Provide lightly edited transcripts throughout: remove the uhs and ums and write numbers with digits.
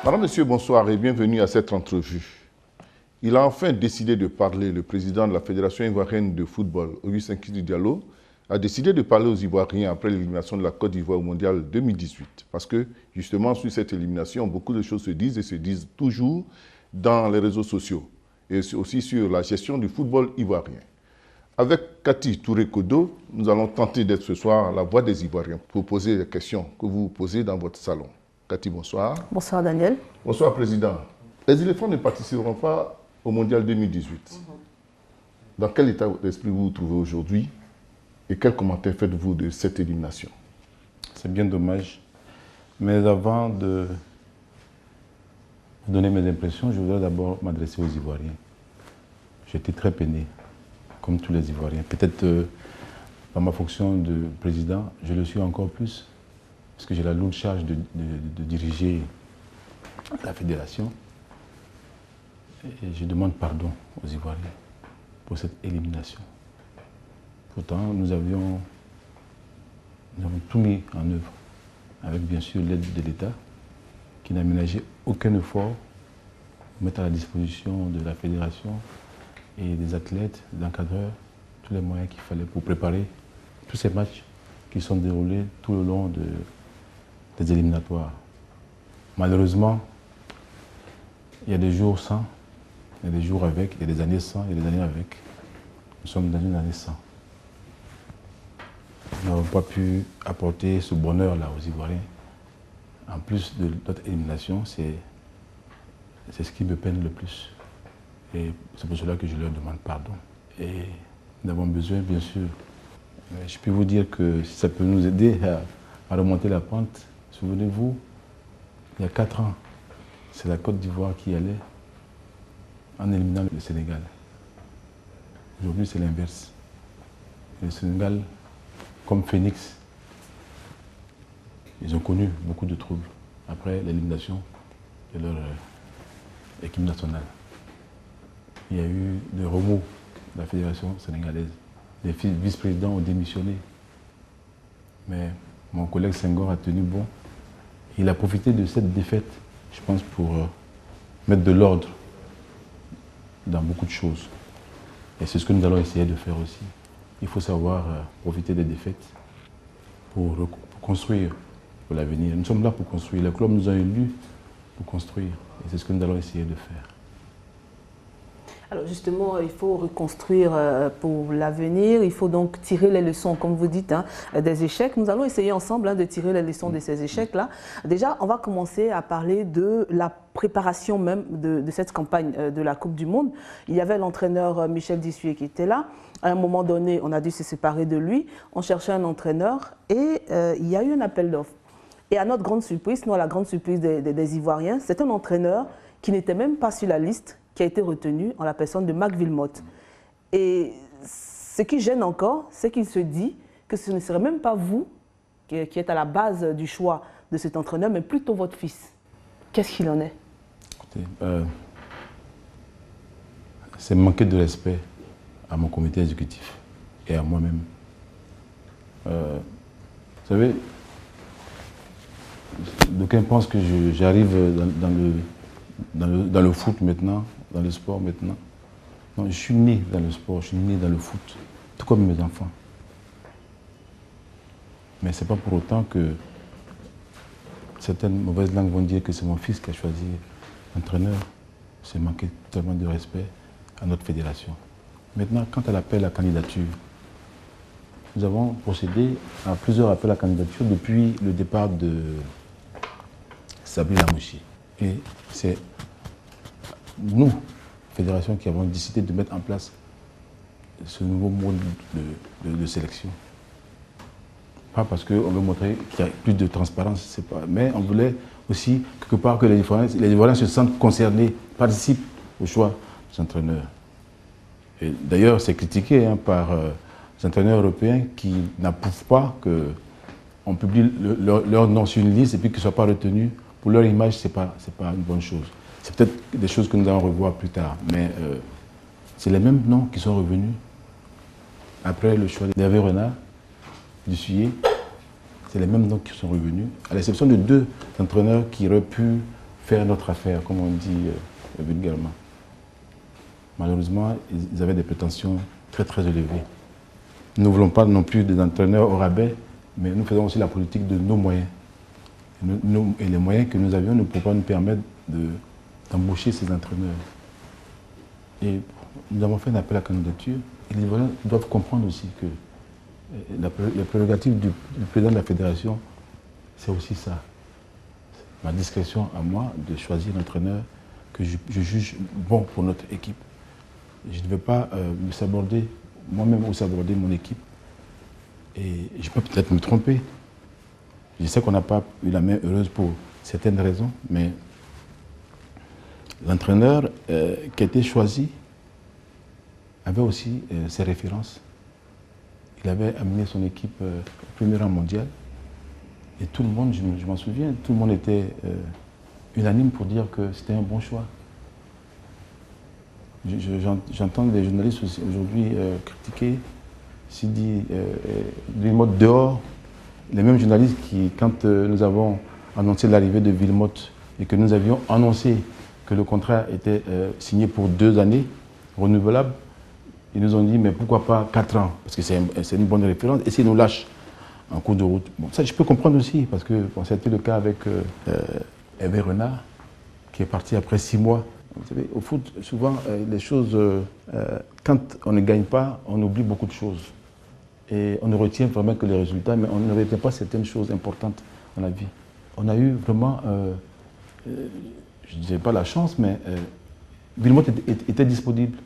Madame, Monsieur, bonsoir et bienvenue à cette entrevue. Il a enfin décidé de parler. Le président de la Fédération ivoirienne de football, Augustin Kidi Diallo, a décidé de parler aux Ivoiriens après l'élimination de la Côte d'Ivoire au Mondial 2018. Parce que, justement, sur cette élimination, beaucoup de choses se disent et se disent toujours dans les réseaux sociaux et aussi sur la gestion du football ivoirien. Avec Cathy Touré-Kodo, nous allons tenter d'être ce soir la voix des Ivoiriens pour poser les questions que vous posez dans votre salon. Cathy, bonsoir. Bonsoir Daniel. Bonsoir Président. Les éléphants ne participeront pas au Mondial 2018. Dans quel état d'esprit vous vous trouvez aujourd'hui et quel commentaire faites-vous de cette élimination? C'est bien dommage. Mais avant de vous donner mes impressions, je voudrais d'abord m'adresser aux Ivoiriens. J'étais très peiné, comme tous les Ivoiriens. Peut-être par ma fonction de président, je le suis encore plus, parce que j'ai la lourde charge de diriger la fédération. Et je demande pardon aux Ivoiriens pour cette élimination. Pourtant, nous avons tout mis en œuvre, avec bien sûr l'aide de l'État, qui n'a ménagé aucun effort pour mettre à la disposition de la fédération et des athlètes, des encadreurs, tous les moyens qu'il fallait pour préparer tous ces matchs qui sont déroulés tout le long des éliminatoires. Malheureusement, il y a des jours sans, il y a des jours avec, il y a des années sans, il y a des années avec. Nous sommes dans une année sans. Nous n'avons pas pu apporter ce bonheur-là aux Ivoiriens. En plus de notre élimination, c'est ce qui me peine le plus. Et c'est pour cela que je leur demande pardon. Et nous avons besoin, bien sûr. Mais je peux vous dire que si ça peut nous aider à remonter la pente, souvenez-vous, il y a 4 ans, c'est la Côte d'Ivoire qui allait en éliminant le Sénégal. Aujourd'hui, c'est l'inverse. Le Sénégal, comme Phoenix, ils ont connu beaucoup de troubles après l'élimination de leur équipe nationale. Il y a eu des remous de la fédération sénégalaise. Les vice-présidents ont démissionné. Mais mon collègue Senghor a tenu bon. Il a profité de cette défaite, je pense, pour mettre de l'ordre dans beaucoup de choses. Et c'est ce que nous allons essayer de faire aussi. Il faut savoir profiter des défaites pour construire pour l'avenir. Nous sommes là pour construire. Les clubs nous ont élus pour construire. Et c'est ce que nous allons essayer de faire. Alors justement, il faut reconstruire pour l'avenir, il faut donc tirer les leçons, comme vous dites, des échecs. Nous allons essayer ensemble de tirer les leçons de ces échecs-là. Déjà, on va commencer à parler de la préparation même de cette campagne de la Coupe du Monde. Il y avait l'entraîneur Michel Dissué qui était là. À un moment donné, on a dû se séparer de lui. On cherchait un entraîneur et il y a eu un appel d'offres. Et à notre grande surprise, nous, à la grande surprise des Ivoiriens, c'est un entraîneur qui n'était même pas sur la liste, qui a été retenu en la personne de Marc Wilmotte. Et ce qui gêne encore, c'est qu'il se dit que ce ne serait même pas vous qui êtes à la base du choix de cet entraîneur, mais plutôt votre fils. Qu'est-ce qu'il en est? Écoutez, c'est manquer de respect à mon comité exécutif et à moi-même. Vous savez, d'aucuns pensent que j'arrive dans le foot maintenant, dans le sport maintenant. Non, je suis né dans le sport, je suis né dans le foot, tout comme mes enfants. Mais ce n'est pas pour autant que certaines mauvaises langues vont dire que c'est mon fils qui a choisi l'entraîneur. C'est manquer tellement de respect à notre fédération. Maintenant, quant à l'appel à candidature, nous avons procédé à plusieurs appels à candidature depuis le départ de Sabri Lamouchi. Et c'est nous, fédération, qui avons décidé de mettre en place ce nouveau mode de sélection. Pas parce qu'on veut montrer qu'il y a plus de transparence, mais on voulait aussi quelque part que les Ivoiriens se sentent concernés, participent au choix des entraîneurs. Et d'ailleurs, c'est critiqué par les entraîneurs européens qui n'approuvent pas qu'on publie leur nom sur une liste et puis qu'ils ne soient pas retenus. Pour leur image, ce n'est pas une bonne chose. C'est peut-être des choses que nous allons revoir plus tard, mais c'est les mêmes noms qui sont revenus après le choix d'Hervé Renard, du c'est les mêmes noms qui sont revenus, à l'exception de 2 entraîneurs qui auraient pu faire notre affaire, comme on dit vulgairement. Malheureusement, ils avaient des prétentions très très élevées. Nous ne voulons pas non plus des entraîneurs au rabais, mais nous faisons aussi la politique de nos moyens. Et les moyens que nous avions ne pouvaient pas nous permettre d'embaucher ces entraîneurs. Et nous avons fait un appel à candidature. Et les Ivoiriens doivent comprendre aussi que les prérogatives du président de la fédération, c'est aussi ça. Ma discrétion à moi de choisir l'entraîneur que je juge bon pour notre équipe. Je ne vais pas me saborder, moi-même ou saborder mon équipe. Et je peux peut-être me tromper. Je sais qu'on n'a pas eu la main heureuse pour certaines raisons, mais l'entraîneur qui a été choisi avait aussi ses références. Il avait amené son équipe au premier rang mondial. Et tout le monde, je m'en souviens, tout le monde était unanime pour dire que c'était un bon choix. J'entends des journalistes aujourd'hui critiquer Sidi Vilmotte dehors. Les mêmes journalistes qui, quand nous avons annoncé l'arrivée de Vilmotte et que nous avions annoncé que le contrat était signé pour 2 années, renouvelable, ils nous ont dit, mais pourquoi pas 4 ans? Parce que c'est une bonne référence. Et s'ils nous lâchent en cours de route. Bon, ça, je peux comprendre aussi, parce que bon, c'était le cas avec Hervé Renard, qui est parti après 6 mois. Vous savez, au foot, souvent, les choses, quand on ne gagne pas, on oublie beaucoup de choses. Et on ne retient vraiment que les résultats, mais on ne retient pas certaines choses importantes dans la vie. On a eu vraiment, je ne dirais pas la chance, mais Vilmotte était disponible.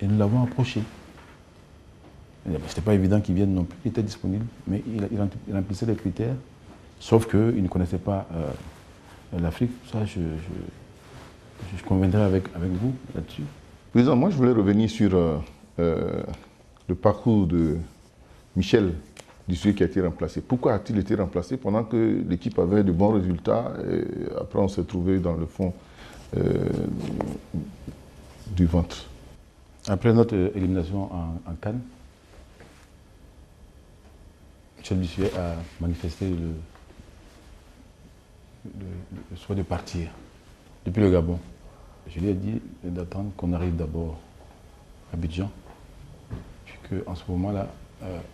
Et nous l'avons approché. Ce n'était pas évident qu'il vienne non plus, il était disponible, mais il remplissait les critères, sauf qu'il ne connaissait pas l'Afrique. Ça, je conviendrai avec vous là-dessus. Président, moi je voulais revenir sur le parcours de Michel Dussuyer qui a été remplacé. Pourquoi a-t-il été remplacé pendant que l'équipe avait de bons résultats et après on s'est trouvé dans le fond du ventre? Après notre élimination en Cannes, Michel Dussuyer a manifesté le souhait de partir depuis le Gabon. Je lui ai dit d'attendre qu'on arrive d'abord à Abidjan, puis qu'en ce moment-là,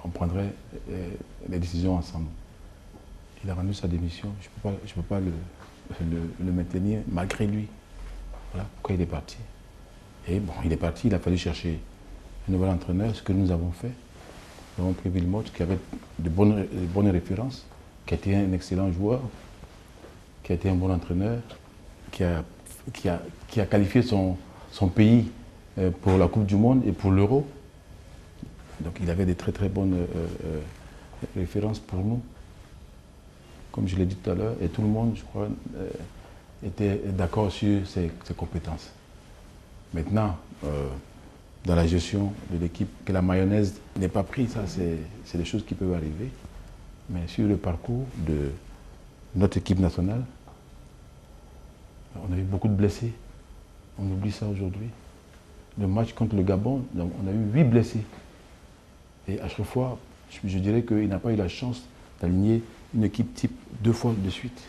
on prendrait les décisions ensemble. Il a rendu sa démission, je ne peux pas le maintenir malgré lui. Voilà pourquoi il est parti. Et bon, il est parti, il a fallu chercher un nouvel entraîneur, ce que nous avons fait. Nous avons pris Vilmotte, qui avait de bonnes références, qui a été un excellent joueur, qui a été un bon entraîneur, qui a qualifié son pays pour la Coupe du Monde et pour l'Euro. Donc il avait des très très bonnes références pour nous, comme je l'ai dit tout à l'heure, et tout le monde, je crois, était d'accord sur ses compétences. Maintenant, dans la gestion de l'équipe, que la mayonnaise n'ait pas pris, ça c'est des choses qui peuvent arriver. Mais sur le parcours de notre équipe nationale, on a eu beaucoup de blessés. On oublie ça aujourd'hui. Le match contre le Gabon, on a eu 8 blessés. Et à chaque fois, je dirais qu'il n'a pas eu la chance d'aligner une équipe type 2 fois de suite.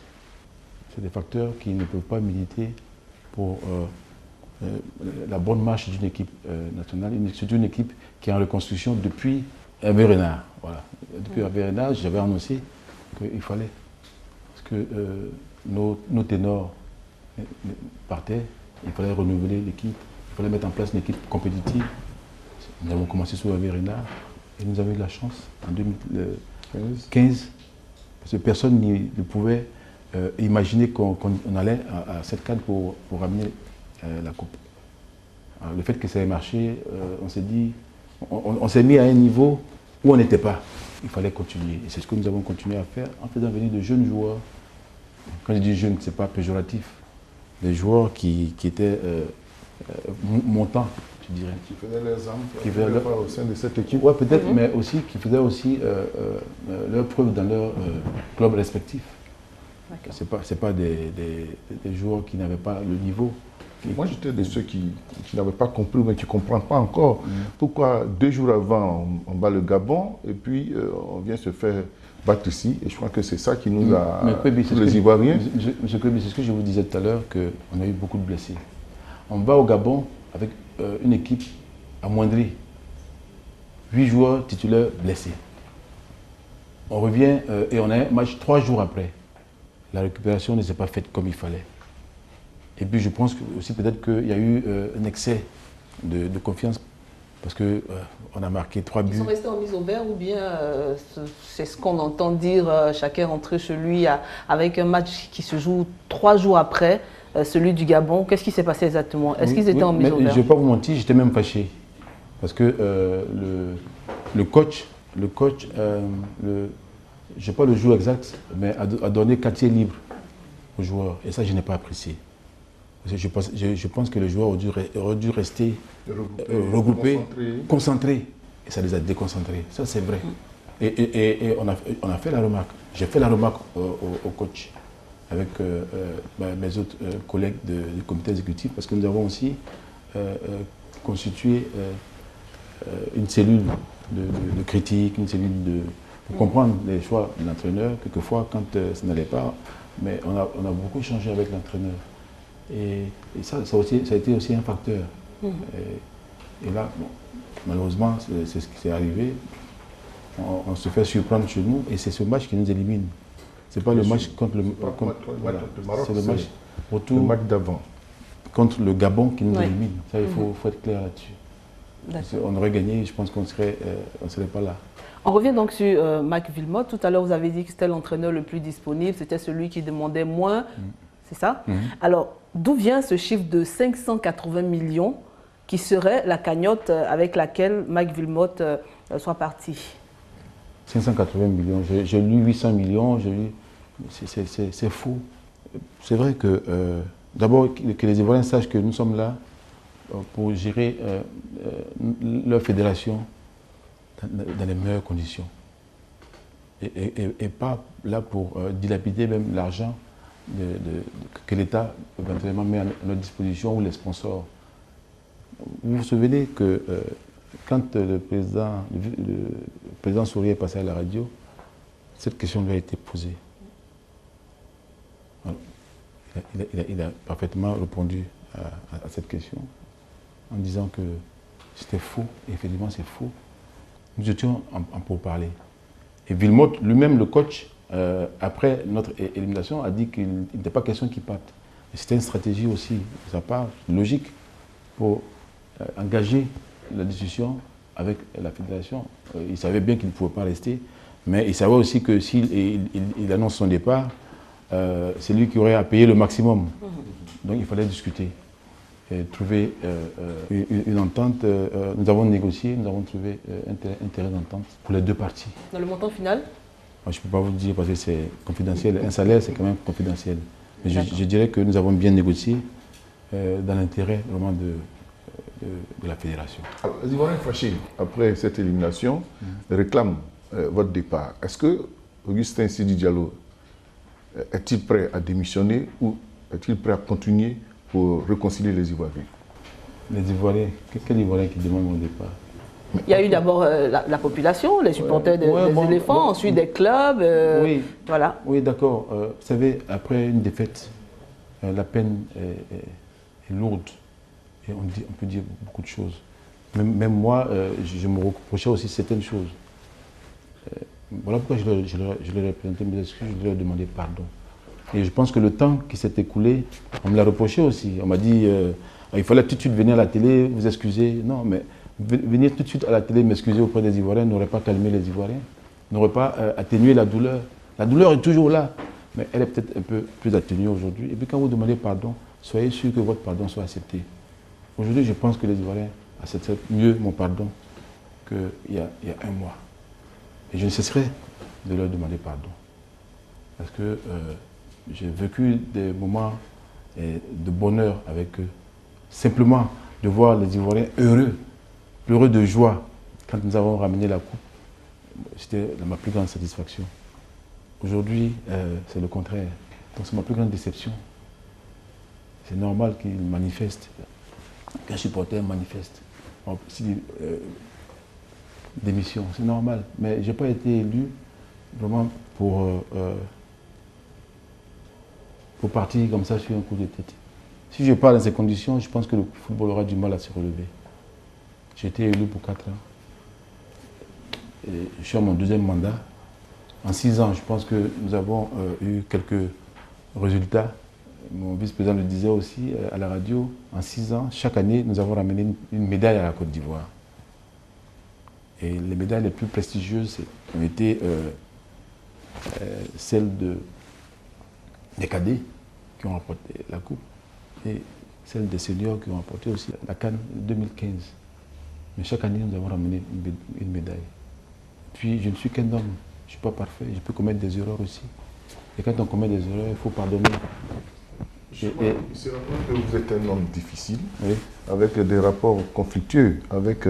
C'est des facteurs qui ne peuvent pas militer pour la bonne marche d'une équipe nationale. C'est une équipe qui est en reconstruction depuis Hervé Renard. Voilà. Depuis Hervé Renard, j'avais annoncé qu'il fallait. Parce que nos ténors partaient, il fallait renouveler l'équipe, il fallait mettre en place une équipe compétitive. Nous avons commencé sous Hervé Renard et nous avons eu la chance en 2015, parce que personne ne pouvait imaginer qu'on allait à cette cadre pour ramener la coupe. Alors, le fait que ça ait marché, on s'est dit, on s'est mis à un niveau où on n'était pas. Il fallait continuer. Et c'est ce que nous avons continué à faire en faisant venir de jeunes joueurs. Quand je dis jeunes, ce n'est pas péjoratif. Des joueurs qui étaient montants, je dirais. Qui faisaient leurs armes, qui faisaient au sein de cette équipe. Oui, peut-être, mais aussi qui faisaient aussi leurs preuves dans leur club respectif. Ce n'est pas des joueurs qui n'avaient pas le niveau. Moi, j'étais de ceux qui n'avaient pas compris, mais qui ne comprennent pas encore pourquoi 2 jours avant, on bat le Gabon et puis on vient se faire battre ici. Et je crois que c'est ça qui nous a, Mais, tous les Ivoiriens. Monsieur Kobi, c'est ce que je vous disais tout à l'heure, qu'on a eu beaucoup de blessés. On va au Gabon avec une équipe amoindrie. 8 joueurs titulaires blessés. On revient et on a un match 3 jours après. La récupération ne s'est pas faite comme il fallait. Et puis je pense aussi peut-être qu'il y a eu un excès de confiance parce qu'on a marqué 3 buts. Ils sont restés en mise au vert ou bien c'est ce qu'on entend dire, chacun rentré chez lui avec un match qui se joue 3 jours après, celui du Gabon. Qu'est-ce qui s'est passé exactement? Est-ce qu'ils étaient en mise au vert? Je ne vais pas vous mentir, j'étais même fâché. Parce que le coach, je n'ai pas le jour exact, mais a donné quartier libre aux joueurs. Et ça, je n'ai pas apprécié. Je pense que les joueurs auraient dû rester regroupés, concentrés. Et ça les a déconcentrés. Ça, c'est vrai. Et on a fait la remarque. J'ai fait la remarque au coach avec mes autres collègues du comité exécutif parce que nous avons aussi constitué une cellule de critique, une cellule pour comprendre les choix de l'entraîneur. Quelquefois, quand ça n'allait pas, mais on a beaucoup changé avec l'entraîneur. Et ça a été aussi un facteur. Et là, bon, malheureusement, c'est ce qui s'est arrivé. On se fait surprendre chez nous et c'est ce match qui nous élimine. Ce n'est pas le match contre le Maroc, c'est le match retour, le match d'avant. Contre le Gabon qui nous élimine. Ça, il faut être clair là-dessus. On aurait gagné, je pense qu'on ne serait pas là. On revient donc sur Mike Wilmotte. Tout à l'heure, vous avez dit que c'était l'entraîneur le plus disponible, c'était celui qui demandait moins, c'est ça? Alors, d'où vient ce chiffre de 580 millions qui serait la cagnotte avec laquelle Mike Wilmotte soit parti? 580 millions, j'ai lu 800 millions, c'est faux. C'est vrai que, d'abord, que les Ivoiriens sachent que nous sommes là pour gérer leur fédération dans les meilleures conditions. Et pas là pour dilapider même l'argent que l'État éventuellement met à notre disposition ou les sponsors. Vous vous souvenez que quand le président Sourier est passé à la radio, cette question lui a été posée. Alors, il a parfaitement répondu à cette question en disant que c'était faux. Et effectivement, c'est faux. Nous étions en pourparlers. Et Wilmotte, lui-même, le coach, après notre élimination, a dit qu'il n'était pas question qu'il parte. C'était une stratégie aussi, de sa part, logique, pour engager la discussion avec la fédération. Il savait bien qu'il ne pouvait pas rester, mais il savait aussi que s'il annonce son départ, c'est lui qui aurait à payer le maximum. Donc il fallait discuter et trouver une entente. Nous avons négocié, nous avons trouvé un terrain d'entente pour les deux parties. Dans le montant final? Je ne peux pas vous dire parce que c'est confidentiel. Un salaire, c'est quand même confidentiel. Mais je dirais que nous avons bien négocié dans l'intérêt vraiment de la fédération. Alors, les Ivoiriens fâchés, après cette élimination, réclament votre départ. Est-ce que Augustin Sidi Diallo est-il prêt à démissionner ou est-il prêt à continuer pour réconcilier les Ivoiriens? Les Ivoiriens, quel Ivoirien qui demande mon départ? Il y a eu d'abord la population, les supporters des éléphants, ensuite des clubs. Oui, voilà. Oui, d'accord. Vous savez, après une défaite, la peine est lourde. Et on peut dire beaucoup de choses. Même moi, je me reprochais aussi certaines choses. Voilà pourquoi je leur ai présenté mes excuses, je leur ai demandé pardon. Et je pense que le temps qui s'est écoulé, on me l'a reproché aussi. On m'a dit, il fallait tout de suite venir à la télé, vous excuser. Non, mais venir tout de suite à la télé, m'excuser auprès des Ivoiriens n'aurait pas calmé les Ivoiriens, n'aurait pas atténué la douleur. La douleur est toujours là, mais elle est peut-être un peu plus atténuée aujourd'hui. Et puis quand vous demandez pardon, soyez sûr que votre pardon soit accepté. Aujourd'hui, je pense que les Ivoiriens acceptent mieux mon pardon qu'il y a un mois. Et je ne cesserai de leur demander pardon. Parce que j'ai vécu des moments de bonheur avec eux. Simplement de voir les Ivoiriens heureux de joie quand nous avons ramené la coupe, c'était ma plus grande satisfaction. Aujourd'hui, c'est le contraire. Donc c'est ma plus grande déception. C'est normal qu'ils manifestent, qu'un supporter manifeste. Démission, c'est normal. Mais je n'ai pas été élu vraiment pour partir comme ça sur un coup de tête. Si je pars dans ces conditions, je pense que le football aura du mal à se relever. J'ai été élu pour 4 ans. Et je suis à mon 2e mandat. En 6 ans, je pense que nous avons eu quelques résultats. Mon vice-président le disait aussi à la radio. En 6 ans, chaque année, nous avons ramené une médaille à la Côte d'Ivoire. Et les médailles les plus prestigieuses ont été celles des cadets qui ont remporté la coupe et celles des seniors qui ont remporté aussi la CAN 2015. Mais chaque année, nous avons ramené une médaille. Puis, je ne suis qu'un homme, je ne suis pas parfait, je peux commettre des erreurs aussi. Et quand on commet des erreurs, il faut pardonner. C'est vrai que vous êtes un homme difficile, Oui. avec des rapports conflictueux avec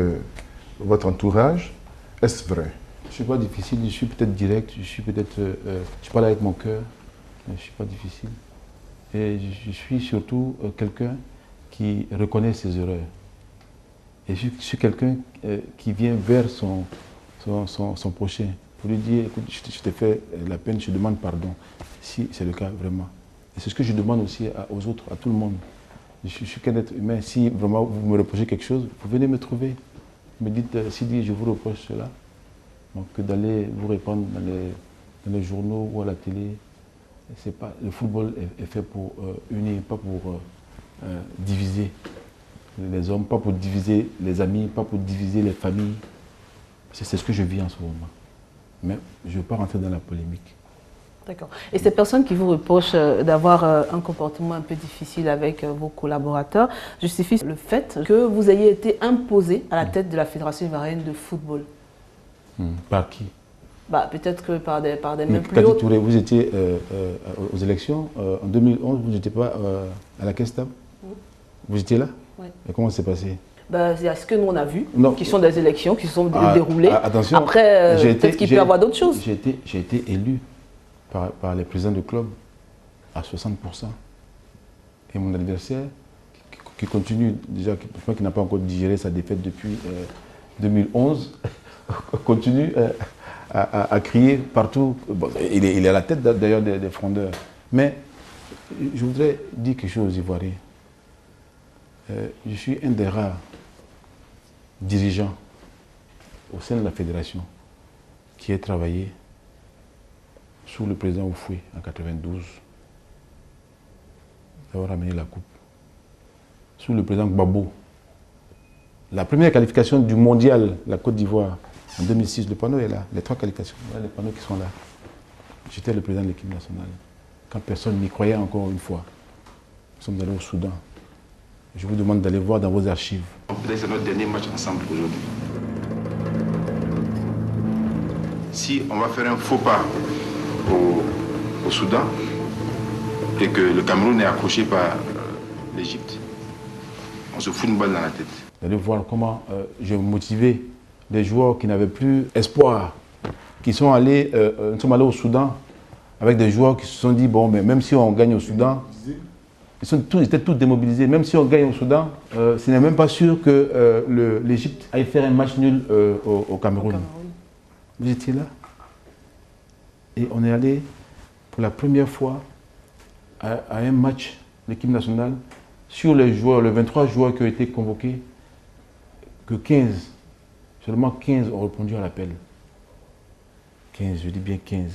votre entourage. Est-ce vrai? Je ne suis pas difficile, je suis peut-être direct, je parle avec mon cœur, mais je ne suis pas difficile. Et je suis surtout quelqu'un qui reconnaît ses erreurs. Et je suis quelqu'un qui vient vers son prochain pour lui dire, écoute, je t'ai fait la peine, je demande pardon, si c'est le cas vraiment. Et c'est ce que je demande aussi aux autres, à tout le monde. Je suis qu'un être humain, si vraiment vous me reprochez quelque chose, vous venez me trouver. Vous me dites, si je vous reproche cela, donc que d'aller vous répandre dans les journaux ou à la télé, le football est fait pour unir, pas pour diviser les hommes, pas pour diviser les amis, pas pour diviser les familles. C'est ce que je vis en ce moment. Mais je ne veux pas rentrer dans la polémique. D'accord. Et ces personnes qui vous reprochent d'avoir un comportement un peu difficile avec vos collaborateurs justifient le fait que vous ayez été imposé à la tête de la Fédération ivoirienne de football. Par qui? Peut-être que par des Mais mêmes plus Kadi hautes. Touré, vous étiez aux élections en 2011, vous n'étiez pas à la caisse table? Vous étiez là? Oui. Et comment ça s'est passé? C'est ce que nous on a vu, Non. qui sont des élections qui se sont déroulées. Attention, après, peut-être qu'il peut y avoir d'autres choses. J'ai été élu par les présidents de club à 60%. Et mon adversaire, qui continue déjà, qui n'a pas encore digéré sa défaite depuis 2011, continue à crier partout. Bon, il est à la tête d'ailleurs des frondeurs. Mais je voudrais dire quelque chose aux Ivoiriens. Je suis un des rares dirigeants au sein de la fédération qui ait travaillé sous le président Oufoué en 92, d'avoir ramené la coupe. Sous le président Gbagbo, la première qualification du mondial, la Côte d'Ivoire, en 2006, le panneau est là, les 3 qualifications, voilà les panneaux qui sont là. J'étais le président de l'équipe nationale. Quand personne n'y croyait encore une fois, nous sommes allés au Soudan. Je vous demande d'aller voir dans vos archives. Peut-être c'est notre dernier match ensemble aujourd'hui. Si on va faire un faux pas au Soudan et que le Cameroun est accroché par l'Égypte, on se fout une balle dans la tête. D'aller voir comment j'ai motivé des joueurs qui n'avaient plus espoir, qui sont allés, nous sommes allés au Soudan avec des joueurs qui se sont dit, bon, mais même si on gagne au Soudan, ils étaient tous démobilisés. Même si on gagne au Soudan, ce n'est même pas sûr que l'Égypte aille faire un match nul au Cameroun. Vous étiez là. Et on est allé pour la première fois à un match, l'équipe nationale, sur les joueurs, les 23 joueurs qui ont été convoqués, que 15, seulement 15 ont répondu à l'appel. 15, je dis bien 15.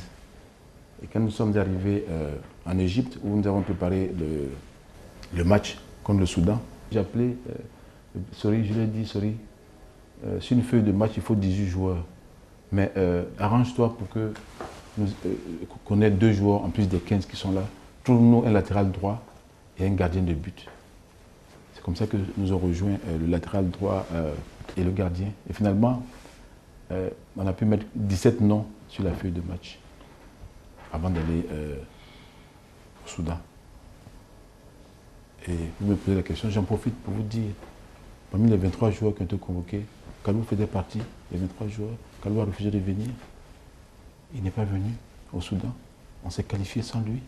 Et quand nous sommes arrivés en Égypte, où nous avons préparé le match contre le Soudan, j'ai appelé Sori, je lui ai dit, Sori, sur une feuille de match, il faut 18 joueurs. Mais arrange-toi pour qu'on ait 2 joueurs en plus des 15 qui sont là. Trouve-nous un latéral droit et un gardien de but. C'est comme ça que nous avons rejoint le latéral droit et le gardien. Et finalement, on a pu mettre 17 noms sur la feuille de match avant d'aller au Soudan. Et vous me posez la question, j'en profite pour vous dire, parmi les 23 joueurs qui ont été convoqués, Kalou faisait partie des 23 joueurs. Kalou a refusé de venir. Il n'est pas venu au Soudan. On s'est qualifié sans lui.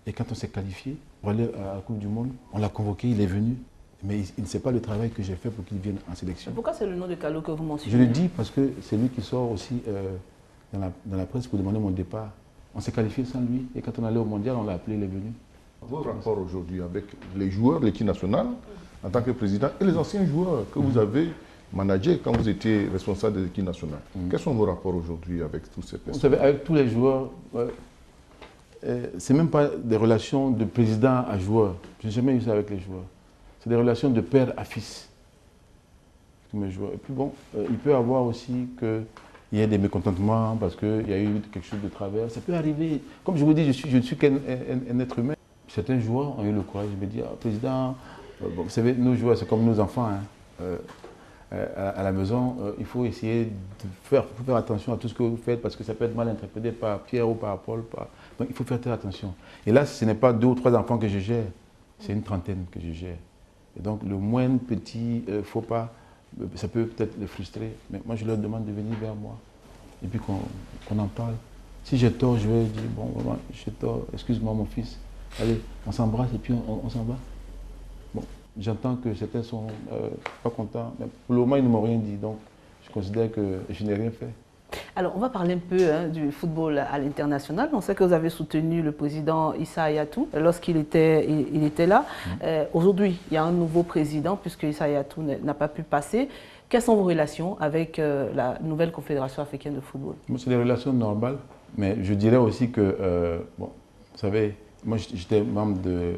Et quand on s'est qualifié pour aller à la Coupe du Monde, on l'a convoqué, il est venu. Mais il ne sait pas le travail que j'ai fait pour qu'il vienne en sélection. Pourquoi c'est le nom de Kalou que vous mentionnez? Je le dis parce que c'est lui qui sort aussi dans la presse pour demander mon départ. On s'est qualifié sans lui. Et quand on allait au mondial, on l'a appelé, il est venu. Vos rapports aujourd'hui avec les joueurs de l'équipe nationale, en tant que président, et les anciens joueurs que vous avez managés quand vous étiez responsable de l'équipe nationale. Quels sont vos rapports aujourd'hui avec tous ces personnes? Vous savez, avec tous les joueurs, c'est même pas des relations de président à joueur. Je n'ai jamais eu ça avec les joueurs. C'est des relations de père à fils. Tous mes joueurs. Et puis bon, il peut y avoir aussi qu'il y ait des mécontentements parce qu'il y a eu quelque chose de travers. Ça peut arriver. Comme je vous dis, je ne suis qu'un être humain. Certains joueurs ont eu le courage de me dire, président, bon, vous savez, nos joueurs, c'est comme nos enfants. Hein. À la maison, il faut essayer de faire attention à tout ce que vous faites parce que ça peut être mal interprété par Pierre ou par Paul. Donc il faut faire très attention. Et là, ce n'est pas 2 ou 3 enfants que je gère, c'est une trentaine que je gère. Et donc le moindre petit faux pas, ça peut peut-être les frustrer. Mais moi, je leur demande de venir vers moi et puis qu'on en parle. Si j'ai tort, je vais dire, bon, vraiment, j'ai tort, excuse-moi mon fils. Allez, on s'embrasse et puis on s'en va. Bon, j'entends que certains sont pas contents, mais pour le moment, ils ne m'ont rien dit. Donc, je considère que je n'ai rien fait. Alors, on va parler un peu du football à l'international. On sait que vous avez soutenu le président Issa Hayatou lorsqu'il était là. Aujourd'hui, il y a un nouveau président puisque Issa Hayatou n'a pas pu passer. Quelles sont vos relations avec la nouvelle Confédération africaine de football? C'est des relations normales, mais je dirais aussi que, bon, vous savez, moi j'étais membre de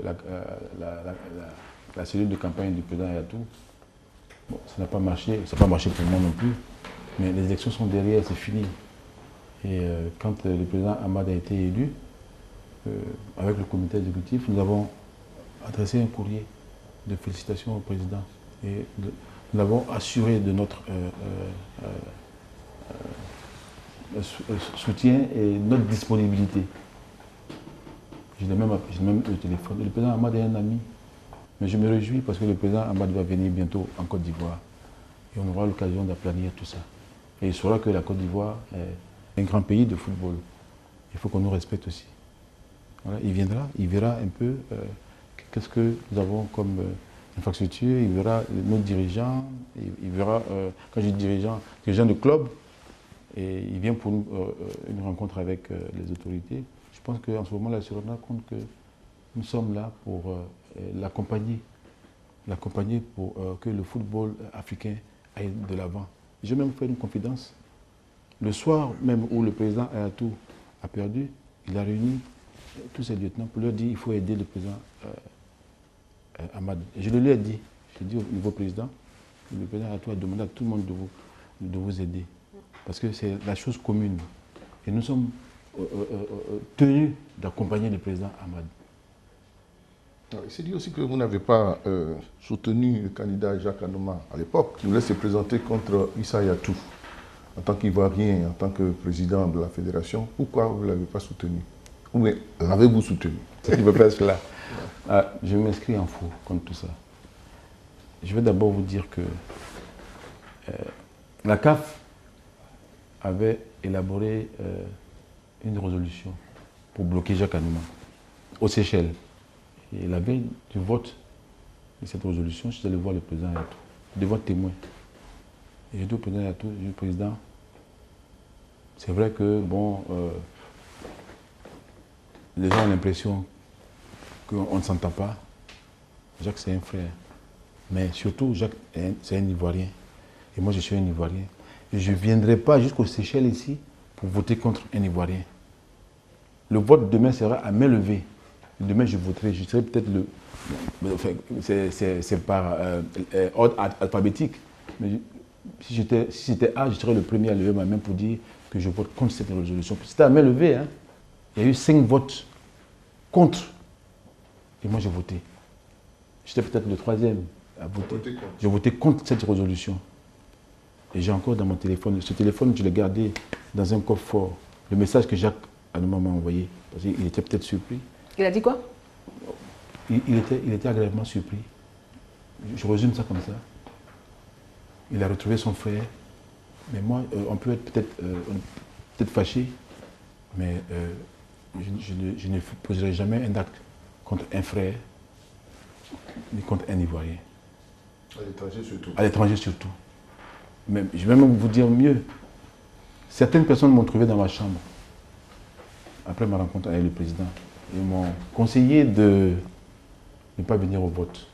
la cellule de campagne du président Hayatou. Bon, ça n'a pas marché, ça n'a pas marché pour moi non plus. Mais les élections sont derrière, c'est fini. Et quand le président Hamad a été élu, avec le comité exécutif, nous avons adressé un courrier de félicitations au président. Et nous l'avons assuré de notre soutien et notre disponibilité. Je l'ai même eu au téléphone. Le président Hamad est un ami. Mais je me réjouis parce que le président Hamad va venir bientôt en Côte d'Ivoire. Et on aura l'occasion d'aplanir tout ça. Et il saura que la Côte d'Ivoire est un grand pays de football. Il faut qu'on nous respecte aussi. Voilà, il viendra, il verra un peu qu'est-ce que nous avons comme infrastructure, il verra nos dirigeants, il verra, quand je dis dirigeants de club, et il vient pour nous, une rencontre avec les autorités. Je pense qu'en ce moment-là, il se rendra compte que nous sommes là pour l'accompagner pour que le football africain aille de l'avant. J'ai même fait une confidence. Le soir même où le président Hayatou a perdu, il a réuni tous ses lieutenants pour leur dire qu'il faut aider le président Hamad. Je le lui ai dit, j'ai dit au nouveau président, le président Hayatou a demandé à tout le monde de vous aider. Parce que c'est la chose commune. Et nous sommes tenus d'accompagner le président Hamad. Il s'est dit aussi que vous n'avez pas soutenu le candidat Jacques Anouma à l'époque, qui voulait se présenter contre Issa Hayatou en tant qu'Ivoirien, en tant que président de la fédération. Pourquoi vous ne l'avez pas soutenu? Ou bien l'avez-vous soutenu? C'est qui me place là. Je m'inscris en faux contre tout ça. Je vais d'abord vous dire que la CAF avait élaboré une résolution pour bloquer Jacques Anouma aux Seychelles. Et la veille du vote de cette résolution, je suis allé voir le président Hayatou, devant témoin. Et j'ai dit au président Hayatou, j'ai dit, président, c'est vrai que, bon, les gens ont l'impression qu'on ne s'entend pas. Jacques, c'est un frère. Mais surtout, Jacques, c'est un Ivoirien. Et moi, je suis un Ivoirien. Et je ne viendrai pas jusqu'aux Seychelles ici pour voter contre un Ivoirien. Le vote demain sera à main levée. Demain, je voterai. Je serai peut-être le... Enfin, c'est par ordre alphabétique. Mais si c'était A, je serais le premier à lever ma main pour dire que je vote contre cette résolution. C'était à main levée. Hein. Il y a eu 5 votes contre. Et moi, j'ai voté. J'étais peut-être le 3e à voter. J'ai voté contre cette résolution. Et j'ai encore dans mon téléphone. Ce téléphone, je l'ai gardé dans un coffre-fort. Le message que Jacques Anouma m'a envoyé. Parce qu'il était peut-être surpris. Il a dit quoi? Il était agréablement surpris. Je résume ça comme ça. Il a retrouvé son frère. Mais moi, on peut être peut-être fâché, mais je ne poserai jamais un acte contre un frère, ni contre un Ivoirien. À l'étranger surtout. À l'étranger surtout. Mais je vais même vous dire mieux. Certaines personnes m'ont trouvé dans ma chambre, après ma rencontre avec le président. Ils m'ont conseillé de ne pas venir au vote,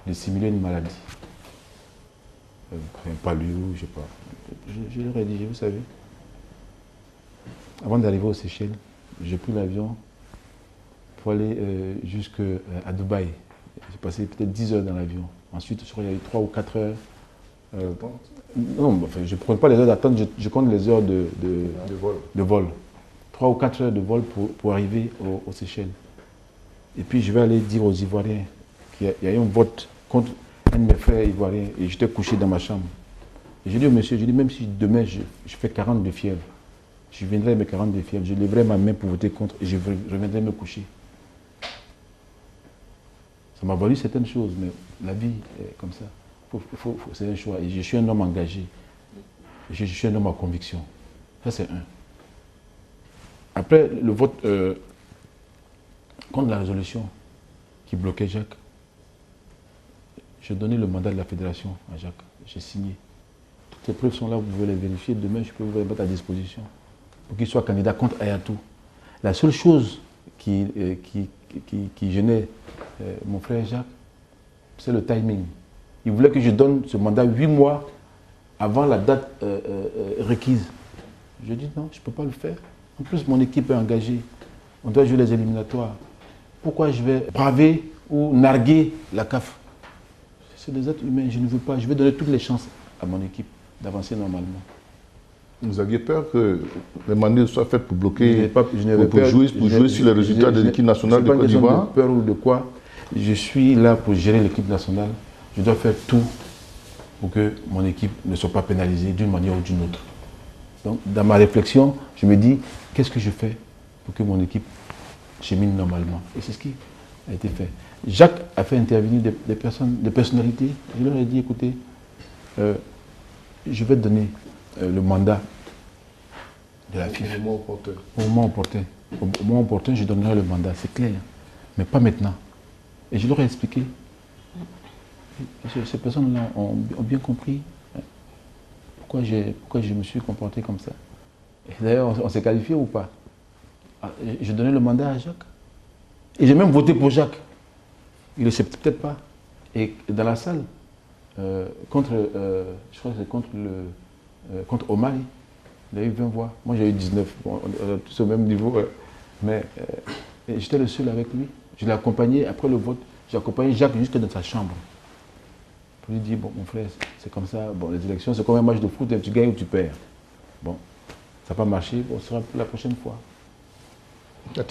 de simuler une maladie. Un palud, je sais pas. Je leur ai dit, vous savez, avant d'arriver aux Seychelles, j'ai pris l'avion pour aller jusqu'à Dubaï. J'ai passé peut-être 10 heures dans l'avion. Ensuite, je crois qu'il y a eu 3 ou 4 heures. Non, enfin, je ne prends pas les heures d'attente, je compte les heures de vol. 3 ou 4 heures de vol pour arriver aux Seychelles. Et puis je vais aller dire aux Ivoiriens qu'il y a eu un vote contre un de mes frères ivoiriens et j'étais couché dans ma chambre. Et j'ai dit au monsieur, même si demain je fais 40 de fièvre, je viendrai mes 40 de fièvre, je lèverai ma main pour voter contre et je reviendrai me coucher. Ça m'a valu certaines choses, mais la vie est comme ça. C'est un choix. Et je suis un homme engagé. Je suis un homme à conviction. Ça, c'est un. Après, le vote contre la résolution qui bloquait Jacques, j'ai donné le mandat de la fédération à Jacques. J'ai signé. Toutes les preuves sont là, vous pouvez les vérifier. Demain, je peux vous les mettre à disposition pour qu'il soit candidat contre Ayatou. La seule chose qui gênait mon frère Jacques, c'est le timing. Il voulait que je donne ce mandat 8 mois avant la date requise. Je dis non, je ne peux pas le faire. En plus, mon équipe est engagée. On doit jouer les éliminatoires. Pourquoi je vais braver ou narguer la CAF? C'est des êtres humains, je ne veux pas. Je vais donner toutes les chances à mon équipe d'avancer normalement. Vous aviez peur que les mandats soient faits pour bloquer, pour jouer sur les résultats de l'équipe nationale de Côte d'Ivoire? De peur ou de quoi? Je suis là pour gérer l'équipe nationale. Je dois faire tout pour que mon équipe ne soit pas pénalisée d'une manière ou d'une autre. Donc, dans ma réflexion, je me dis, qu'est-ce que je fais pour que mon équipe chemine normalement? Et c'est ce qui a été fait. Jacques a fait intervenir des personnalités. Je leur ai dit, écoutez, je vais donner le mandat de la FIFA. Au moment opportun. Au moment opportun, je donnerai le mandat, c'est clair. Mais pas maintenant. Et je leur ai expliqué. Ces personnes-là ont bien compris pourquoi je me suis comporté comme ça. D'ailleurs, on s'est qualifié ou pas? J'ai donné le mandat à Jacques. Et j'ai même voté pour Jacques. Il ne le sait peut-être pas. Et dans la salle, je crois que c'est contre Omar, il a eu 20 voix. Moi, j'ai eu 19. Bon, on est tous au même niveau. Mais j'étais le seul avec lui. Je l'ai accompagné après le vote. J'ai accompagné Jacques jusque dans sa chambre. Pour lui dire, bon, mon frère, c'est comme ça. Bon, les élections, c'est comme un match de foot. Tu gagnes ou tu perds. Bon, ça n'a pas marché. Bon, ce sera pour la prochaine fois.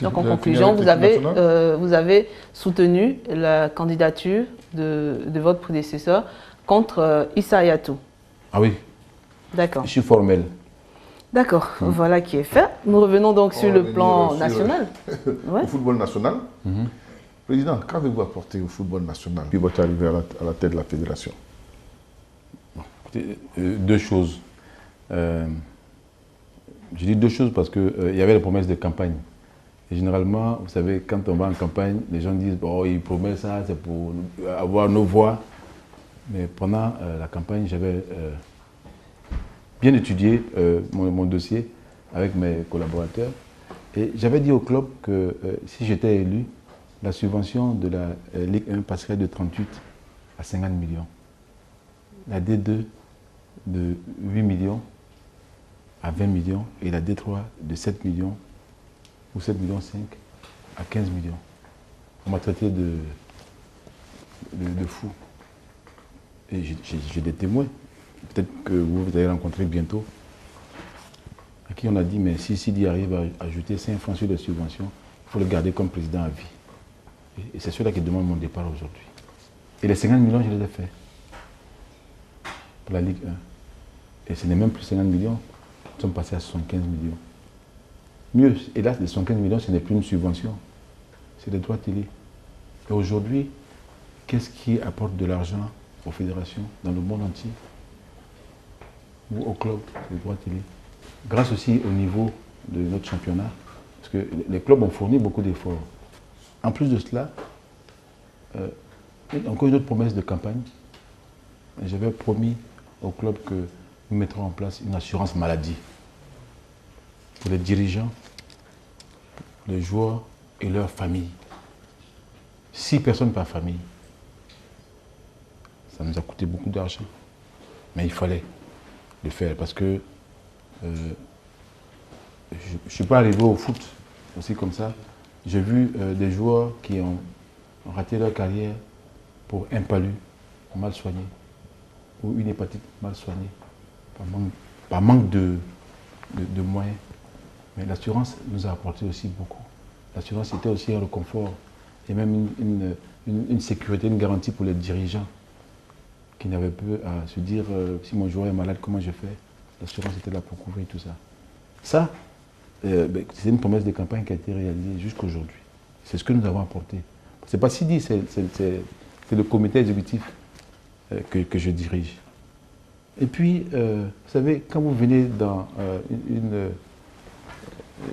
Donc, en conclusion, vous avez soutenu la candidature de votre prédécesseur contre Issa Ayatou. Ah oui. D'accord. Je suis formel. D'accord, voilà qui est fait. Nous revenons donc sur le plan national. Au football national. Président, qu'avez-vous apporté au football national puis votre arrivée à la tête de la fédération? Écoutez, deux choses. Je dis deux choses parce qu'il y avait les promesses de campagne. Et généralement, vous savez, quand on va en campagne, les gens disent oh, il promet ça, c'est pour avoir nos voix. Mais pendant la campagne, j'avais bien étudié mon dossier avec mes collaborateurs. Et j'avais dit au club que si j'étais élu, la subvention de la Ligue 1 passerait de 38 à 50 millions. La D2 de 8 millions à 20 millions et la D3 de 7 millions ou 7 millions 5 à 15 millions. On m'a traité de fou. Et j'ai des témoins, peut-être que vous allez rencontrer bientôt, à qui on a dit, mais si Sidi arrive à ajouter 5 francs sur les subventions, il faut le garder comme président à vie. Et c'est ceux-là qui demandent mon départ aujourd'hui. Et les 50 millions, je les ai faits pour la Ligue 1. Et ce n'est même plus 50 millions, nous sommes passés à 75 millions. Mieux, et là, les 75 millions, ce n'est plus une subvention, c'est des droits télé. Et aujourd'hui, qu'est-ce qui apporte de l'argent aux fédérations dans le monde entier ou au club, les droits télé? Grâce aussi au niveau de notre championnat, parce que les clubs ont fourni beaucoup d'efforts. En plus de cela, encore une autre promesse de campagne, j'avais promis au club que nous mettrons en place une assurance maladie. pour les dirigeants, les joueurs et leurs familles. 6 personnes par famille. Ça nous a coûté beaucoup d'argent. Mais il fallait le faire parce que je ne suis pas arrivé au foot aussi comme ça. J'ai vu des joueurs qui ont raté leur carrière pour un palu mal soigné ou une hépatite mal soignée, par manque de moyens. Mais l'assurance nous a apporté aussi beaucoup. L'assurance était aussi un réconfort et même une sécurité, une garantie pour les dirigeants qui n'avaient plus à se dire si mon joueur est malade, comment je fais? L'assurance était là pour couvrir tout ça. Ça, c'est une promesse de campagne qui a été réalisée jusqu'à aujourd'hui. C'est ce que nous avons apporté. Ce n'est pas si dit, c'est le comité exécutif que je dirige. Et puis, vous savez, quand vous venez dans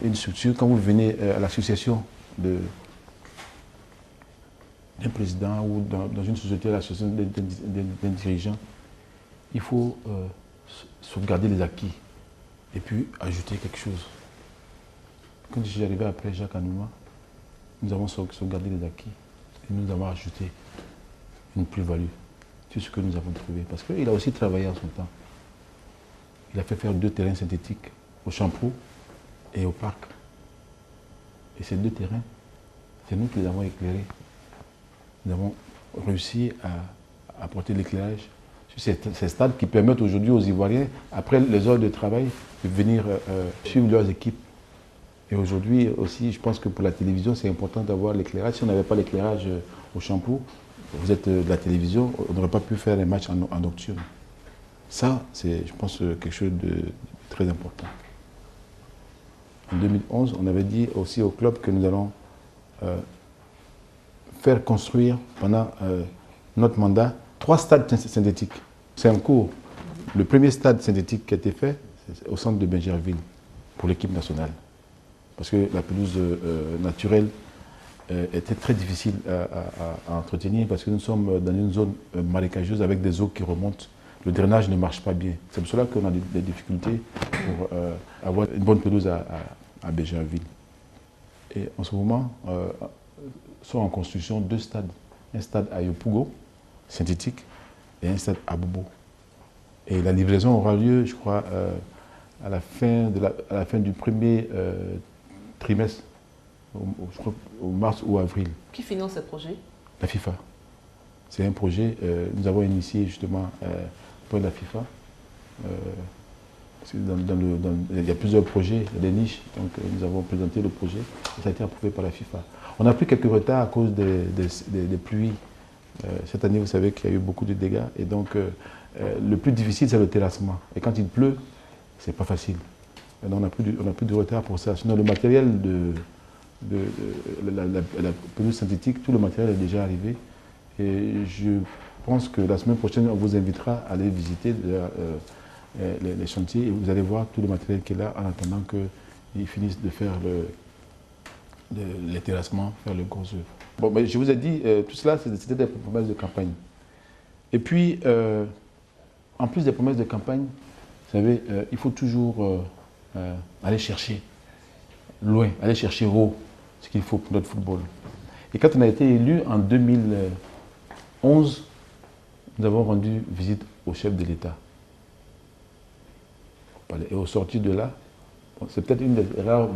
une structure, quand vous venez à l'association d'un président ou dans une société, l'association d'un dirigeant, il faut sauvegarder les acquis et puis ajouter quelque chose. Quand je suis arrivé après Jacques Anouma, nous avons sauvegardé les acquis et nous avons ajouté une plus-value sur ce que nous avons trouvé. Parce qu'il a aussi travaillé en son temps. Il a fait faire 2 terrains synthétiques au Champrou et au parc. Et ces 2 terrains, c'est nous qui les avons éclairés. Nous avons réussi à apporter l'éclairage sur ces stades qui permettent aujourd'hui aux Ivoiriens, après les heures de travail, de venir suivre leurs équipes. Et aujourd'hui aussi, je pense que pour la télévision, c'est important d'avoir l'éclairage. Si on n'avait pas l'éclairage au Champrou, vous êtes de la télévision, on n'aurait pas pu faire les matchs en nocturne. Ça, c'est, je pense, quelque chose de très important. En 2011, on avait dit aussi au club que nous allons faire construire pendant notre mandat 3 stades synthétiques. C'est en cours. Le premier stade synthétique qui a été fait, c'est au centre de Bingerville, pour l'équipe nationale. Parce que la pelouse naturelle était très difficile à entretenir, parce que nous sommes dans une zone marécageuse avec des eaux qui remontent. Le drainage ne marche pas bien. C'est pour cela qu'on a des difficultés pour avoir une bonne pelouse à Bingerville. Et en ce moment, sont en construction 2 stades. Un stade à Yopougo, synthétique, et un stade à Bobo. Et la livraison aura lieu, je crois, à la fin du premier trimestre, je crois, au mars ou avril. Qui finance ce projet? La FIFA. C'est un projet, nous avons initié justement pour la FIFA. Il y a plusieurs projets, il y a des niches, donc nous avons présenté le projet et ça a été approuvé par la FIFA. On a pris quelques retards à cause des pluies. Cette année, vous savez qu'il y a eu beaucoup de dégâts et donc le plus difficile, c'est le terrassement. Et quand il pleut, c'est pas facile. Et donc, on a plus de retard pour ça. Sinon, le matériel la pelouse synthétique, tout le matériel est déjà arrivé. Et je pense que la semaine prochaine, on vous invitera à aller visiter les chantiers et vous allez voir tout le matériel qui est là en attendant qu'ils finissent de faire les terrassements, faire le gros œuvre. Bon, mais je vous ai dit, tout cela, c'était des promesses de campagne. Et puis, en plus des promesses de campagne, vous savez, il faut toujours aller chercher loin, aller chercher haut ce qu'il faut pour notre football. Et quand on a été élu en 2011, nous avons rendu visite au chef de l'État. Et au sortir de là, c'est peut-être une des rares